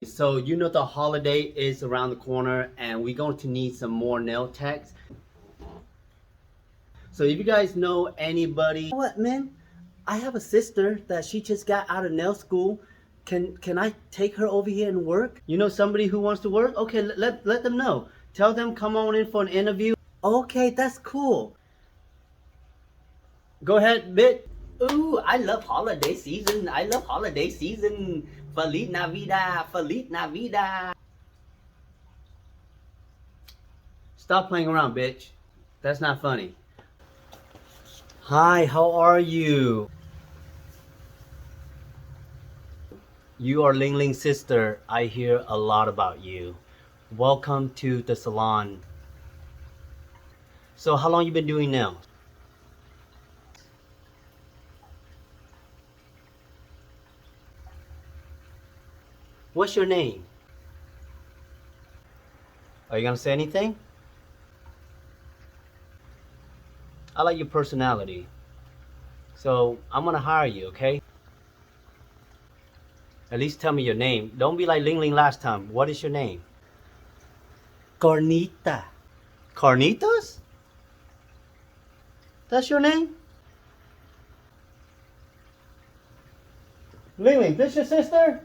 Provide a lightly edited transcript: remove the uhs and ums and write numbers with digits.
So you know the holiday is around the corner and we're going to need some more nail techs. So if you guys know anybody, you know what, man? I have a sister that she just got out of nail school. Can I take her over here and work? You know somebody who wants to work? Okay, let them know. Tell them come on in for an interview. Okay, that's cool. Go ahead, bit. Ooh, I love holiday season. I love holiday season. Feliz Navidad. Feliz Navidad. Stop playing around, bitch. That's not funny. Hi, how are you? You are Ling Ling's sister. I hear a lot about you. Welcome to the salon. So how long you been doing nails? What's your name? Are you gonna say anything? I like your personality. So I'm gonna hire you, okay? At least tell me your name. Don't be like Ling Ling last time. What is your name? Carnita. Carnitas? That's your name? Ling Ling, this your sister?